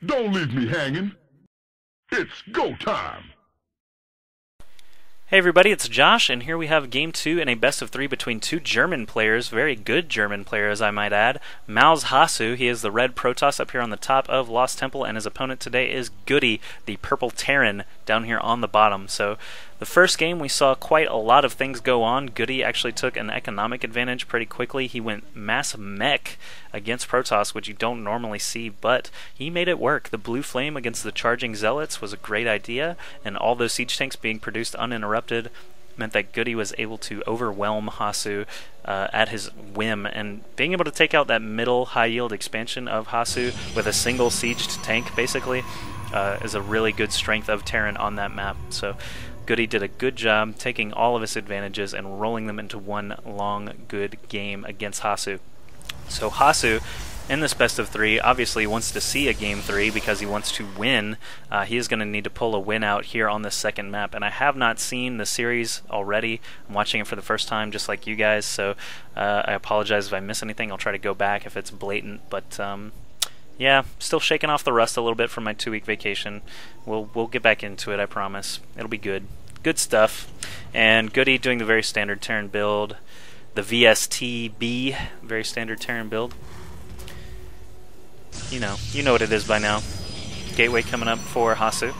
Don't leave me hanging. It's go time. Hey everybody, it's Josh, and here we have Game 2 in a best of 3 between two German players, very good German players I might add. Maus Hasu, he is the red Protoss up here on the top of Lost Temple, and his opponent today is GoOdy, the purple Terran, down here on the bottom. So the first game we saw quite a lot of things go on. GoOdy actually took an economic advantage pretty quickly. He went mass mech against Protoss, which you don't normally see, but he made it work. The blue flame against the charging zealots was a great idea, and all those siege tanks being produced uninterrupted meant that GoOdy was able to overwhelm Hasu at his whim, and being able to take out that middle high yield expansion of Hasu with a single sieged tank basically is a really good strength of Terran on that map. So GoOdy did a good job taking all of his advantages and rolling them into one long good game against Hasu. So Hasu, in this best of 3, obviously wants to see a Game 3 because he wants to win. He is going to need to pull a win out here on this second map, and I have not seen the series already. I'm watching it for the first time just like you guys, so I apologize if I miss anything. I'll try to go back if it's blatant, but yeah, still shaking off the rust a little bit from my 2-week vacation. We'll get back into it, I promise. It'll be good. Good stuff. And GoOdy doing the very standard Terran build. The VSTB, very standard Terran build. You know what it is by now. Gateway coming up for Hasu.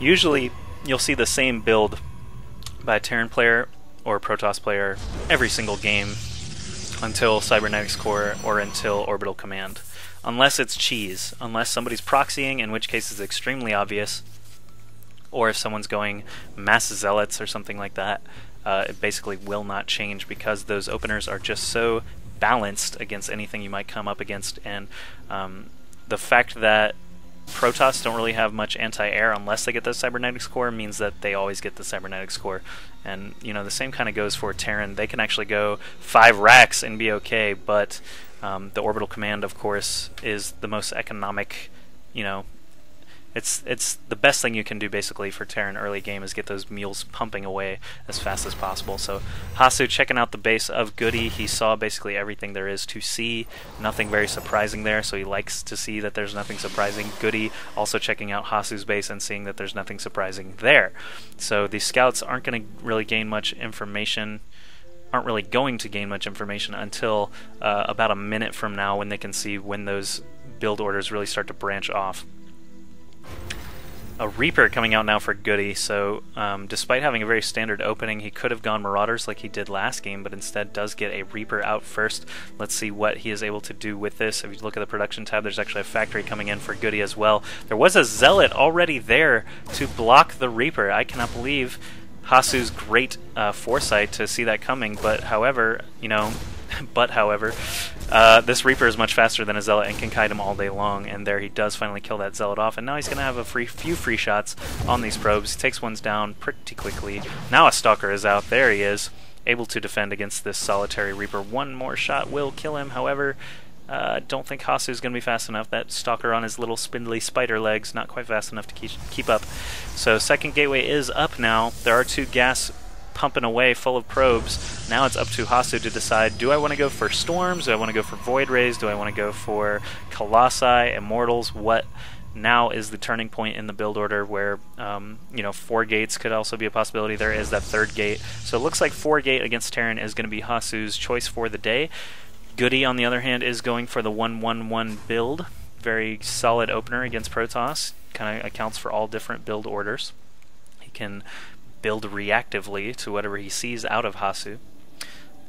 Usually, you'll see the same build by a Terran player or a Protoss player every single game until Cybernetics Core or until Orbital Command. Unless it's cheese. Unless somebody's proxying, in which case it's extremely obvious. Or if someone's going mass zealots or something like that. It basically will not change because those openers are just so balanced against anything you might come up against, and the fact that Protoss don't really have much anti-air unless they get the Cybernetics Core means that they always get the Cybernetics Core. And the same kind of goes for Terran. They can actually go 5 racks and be okay, but the Orbital Command, of course, is the most economic, It's the best thing you can do basically for Terran early game is get those mules pumping away as fast as possible. So Hasu checking out the base of GoOdy. He saw basically everything there is to see. Nothing very surprising there, so he likes to see that there's nothing surprising. GoOdy also checking out Hasu's base and seeing that there's nothing surprising there. So the scouts aren't going to really gain much information. Aren't really going to gain much information until about a minute from now, when they can see when those build orders really start to branch off. A Reaper coming out now for GoOdy, so despite having a very standard opening, he could have gone Marauders like he did last game, but instead does get a Reaper out first. Let's see what he is able to do with this. If you look at the production tab, there's actually a factory coming in for GoOdy as well. There was a Zealot already there to block the Reaper. I cannot believe Hasu's great foresight to see that coming, but however, this Reaper is much faster than a Zealot and can kite him all day long, and there he does finally kill that Zealot off, and now he's going to have a few free shots on these probes. He takes ones down pretty quickly. Now a Stalker is out. There he is, able to defend against this solitary Reaper. One more shot will kill him, however, don't think Hasu is going to be fast enough. That Stalker on his little spindly spider legs, not quite fast enough to keep up. So second gateway is up now. There are 2 gas pumping away full of probes. Now it's up to Hasu to decide, do I want to go for Storms? Do I want to go for Void Rays? Do I want to go for Colossi, Immortals? What now is the turning point in the build order where 4 gates could also be a possibility. There is that 3rd gate. So it looks like 4 gate against Terran is going to be Hasu's choice for the day. GoOdy, on the other hand, is going for the 1-1-1 build. Very solid opener against Protoss. Kind of accounts for all different build orders. He can build reactively to whatever he sees out of Hasu.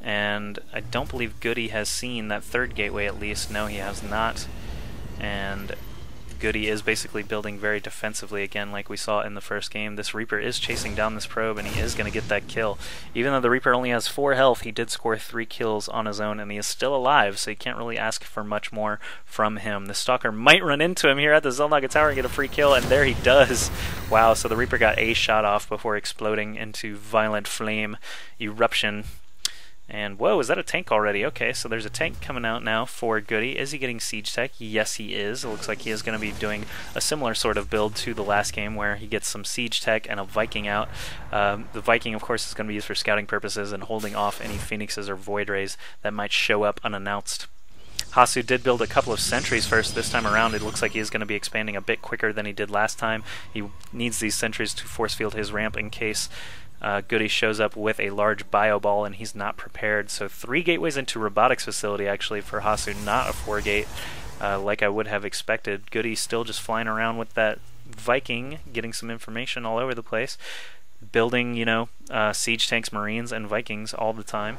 And I don't believe GoOdy has seen that 3rd gateway, at least. No, he has not. And GoOdy is basically building very defensively again, like we saw in the first game. This Reaper is chasing down this probe, and he is going to get that kill. Even though the Reaper only has 4 health, he did score 3 kills on his own, and he is still alive, so you can't really ask for much more from him. The Stalker might run into him here at the Xel'Naga Tower and get a free kill, and there he does. Wow, so the Reaper got a shot off before exploding into violent flame eruption. And whoa, is that a tank already? Okay, so there's a tank coming out now for GoOdy. Is he getting siege tech? Yes, he is. It looks like he is going to be doing a similar sort of build to the last game where he gets some siege tech and a Viking out. The Viking, of course, is going to be used for scouting purposes and holding off any Phoenixes or Void Rays that might show up unannounced. Hasu did build a couple of sentries first. This time around, it looks like he is going to be expanding a bit quicker than he did last time. He needs these sentries to force field his ramp in case GoOdy shows up with a large bio ball and he's not prepared. So 3 gateways into robotics facility actually for Hasu, not a 4 gate like I would have expected. GoOdy still just flying around with that Viking, getting some information all over the place, building, you know, siege tanks, marines, and Vikings all the time.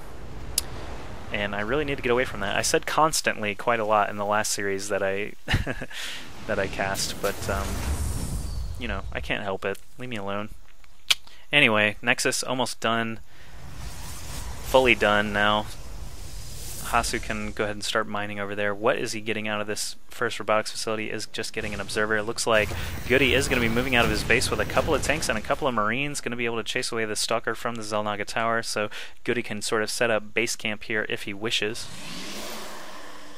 And I really need to get away from that. I said constantly quite a lot in the last series that I that I cast, but you know, I can't help it. Leave me alone. Anyway, Nexus almost done. Fully done now. Hasu can go ahead and start mining over there. What is he getting out of this first robotics facility? Is just getting an observer. It looks like GoOdy is going to be moving out of his base with a couple of tanks and a couple of marines, going to be able to chase away the stalker from the Xel'Naga tower, so GoOdy can sort of set up base camp here if he wishes.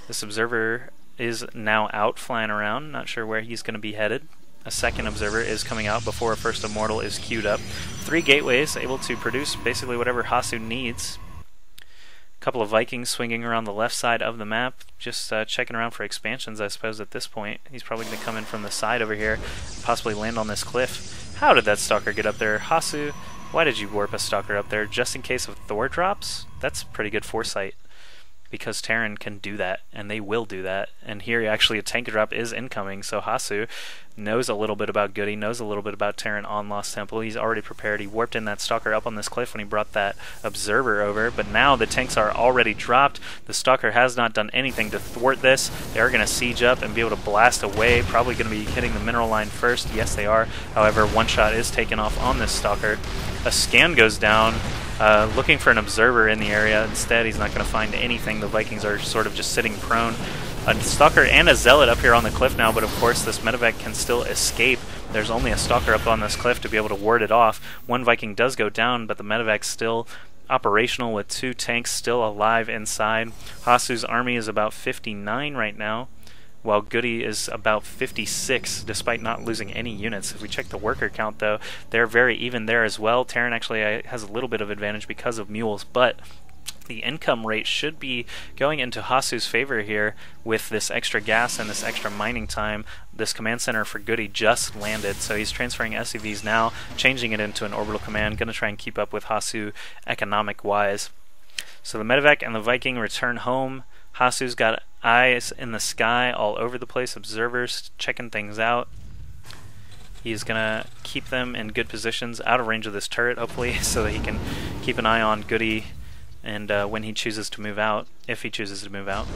This observer is now out flying around, not sure where he's going to be headed. A second observer is coming out before a first immortal is queued up. 3 gateways able to produce basically whatever Hasu needs. Couple of Vikings swinging around the left side of the map, just checking around for expansions, I suppose, at this point. He's probably going to come in from the side over here, possibly land on this cliff. How did that stalker get up there? Hasu, why did you warp a stalker up there? Just in case of Thor drops? That's pretty good foresight, because Terran can do that, and they will do that. And here actually a tank drop is incoming, so Hasu knows a little bit about GoOdy, knows a little bit about Terran on Lost Temple. He's already prepared. He warped in that stalker up on this cliff when he brought that observer over, but now the tanks are already dropped. The stalker has not done anything to thwart this. They're going to siege up and be able to blast away, probably going to be hitting the mineral line first. Yes, they are. However, one shot is taken off on this stalker. A scan goes down, looking for an observer in the area. Instead, he's not going to find anything. The Vikings are sort of just sitting prone. A stalker and a zealot up here on the cliff now, but of course this medevac can still escape. There's only a stalker up on this cliff to be able to ward it off. One Viking does go down, but the medevac's still operational with 2 tanks still alive inside. Hasu's army is about 59 right now, while GoOdy is about 56, despite not losing any units. If we check the worker count, though, they're very even there as well. Terran actually has a little bit of advantage because of mules, but the income rate should be going into Hasu's favor here with this extra gas and this extra mining time. This command center for GoOdy just landed, so he's transferring SCVs now, changing it into an orbital command, going to try and keep up with Hasu economic-wise. So the medevac and the Viking return home. Hasu's got eyes in the sky all over the place, observers checking things out. He's going to keep them in good positions, out of range of this turret, hopefully, so that he can keep an eye on GoOdy and when he chooses to move out, if he chooses to move out.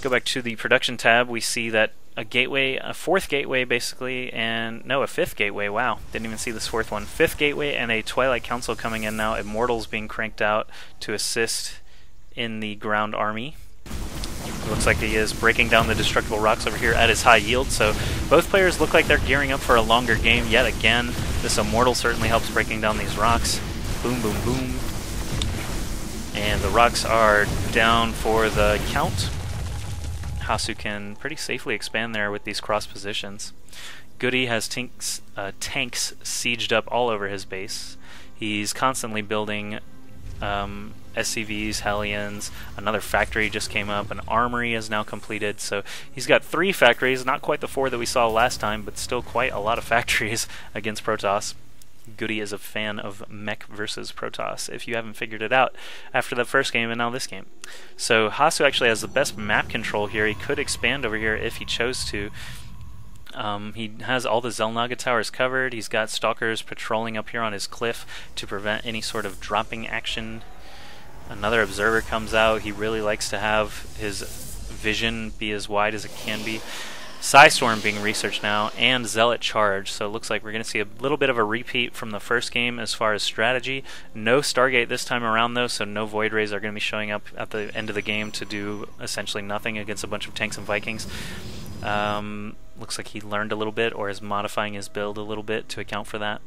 Go back to the production tab, we see that a gateway, a 4th gateway basically, and no, a 5th gateway, wow, didn't even see this 4th one. 5th gateway and a Twilight Council coming in now, Immortals being cranked out to assist in the ground army. It looks like he is breaking down the destructible rocks over here at his high yield, so both players look like they're gearing up for a longer game yet again. This Immortal certainly helps breaking down these rocks. Boom, boom, boom. And the rocks are down for the count. Hasu can pretty safely expand there with these cross positions. GoOdy has tanks sieged up all over his base. He's constantly building SCVs, Hellions, another factory just came up, an armory is now completed, so he's got 3 factories, not quite the 4 that we saw last time, but still quite a lot of factories against Protoss. GoOdy is a fan of mech versus Protoss, if you haven't figured it out after the first game and now this game. So Hasu actually has the best map control here. He could expand over here if he chose to. He has all the Xel'Naga towers covered. He's got stalkers patrolling up here on his cliff to prevent any sort of dropping action. Another observer comes out. He really likes to have his vision be as wide as it can be. Psystorm being researched now, and Zealot Charge, so it looks like we're going to see a little bit of a repeat from the first game as far as strategy. No Stargate this time around though, so no Void Rays are going to be showing up at the end of the game to do essentially nothing against a bunch of tanks and Vikings. Looks like he learned a little bit, or is modifying his build a little bit to account for that.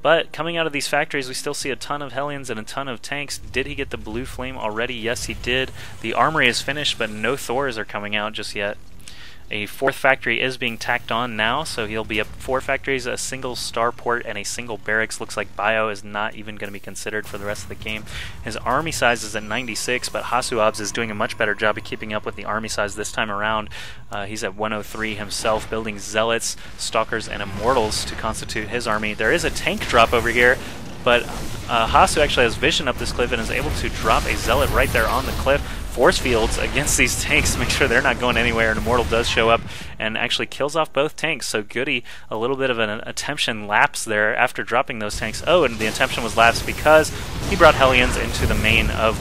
But coming out of these factories, we still see a ton of Hellions and a ton of tanks. Did he get the Blue Flame already? Yes, he did. The armory is finished, but no Thors are coming out just yet. A 4th factory is being tacked on now, so he'll be up 4 factories, a single starport, and a single barracks. Looks like bio is not even going to be considered for the rest of the game. His army size is at 96, but HasuObs is doing a much better job of keeping up with the army size this time around. He's at 103 himself, building zealots, stalkers, and immortals to constitute his army. There is a tank drop over here, but Hasu actually has vision up this cliff and is able to drop a zealot right there on the cliff. Force fields against these tanks to make sure they're not going anywhere, and Immortal does show up and actually kills off both tanks. So GoOdy, a little bit of an attention lapse there after dropping those tanks. Oh, and the attention was lapsed because he brought Hellions into the main of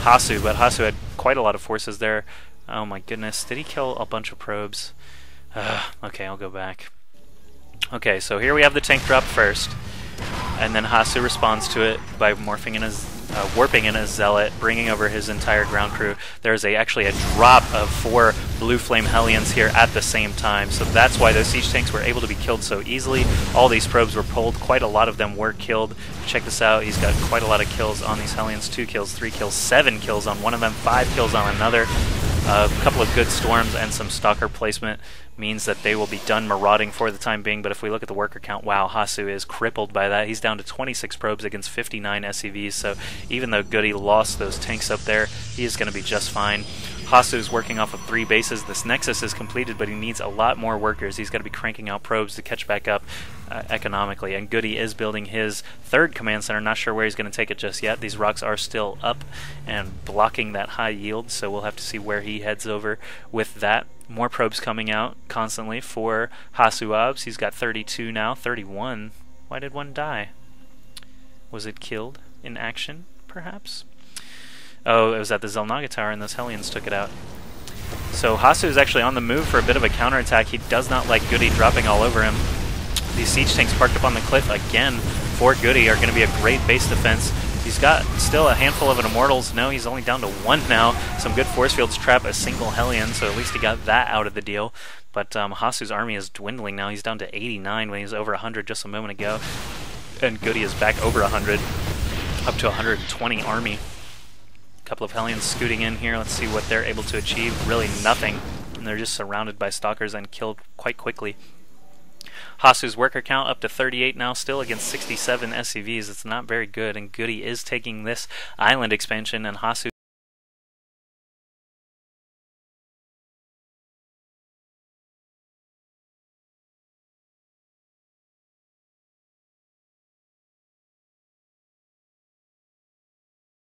Hasu, but Hasu had quite a lot of forces there. Oh my goodness, did he kill a bunch of probes? Okay, I'll go back. Okay, so here we have the tank drop first, and then Hasu responds to it by morphing in his warping in a zealot, bringing over his entire ground crew. There's actually a drop of 4 blue flame Hellions here at the same time, so that's why those siege tanks were able to be killed so easily. All these probes were pulled, quite a lot of them were killed. Check this out, he's got quite a lot of kills on these Hellions, 2 kills, 3 kills, 7 kills on one of them, 5 kills on another. A couple of good storms and some stalker placement means that they will be done marauding for the time being, but if we look at the worker count, wow, Hasu is crippled by that. He's down to 26 probes against 59 SCVs, so even though GoOdy lost those tanks up there, he is going to be just fine. Hasu is working off of 3 bases. This Nexus is completed, but he needs a lot more workers. He's got to be cranking out probes to catch back up economically, and GoOdy is building his 3rd command center. Not sure where he's going to take it just yet. These rocks are still up and blocking that high yield, so we'll have to see where he heads over with that. More probes coming out constantly for HasuObs. He's got 32 now, 31. Why did one die? Was it killed in action, perhaps? Oh, it was at the Xel'Naga Tower and those Hellions took it out. So Hasu is actually on the move for a bit of a counterattack. He does not like GoOdy dropping all over him. These siege tanks parked up on the cliff again for GoOdy are going to be a great base defense. He's got still a handful of Immortals. No, he's only down to 1 now. Some good force fields trap a single Hellion, so at least he got that out of the deal. But Hasu's army is dwindling now. He's down to 89 when he was over 100 just a moment ago. And GoOdy is back over 100, up to 120 army. A couple of Hellions scooting in here. Let's see what they're able to achieve. Really nothing. And they're just surrounded by stalkers and killed quite quickly. Hasu's worker count up to 38 now, still against 67 SCVs. It's not very good, and GoOdy is taking this island expansion, and Hasu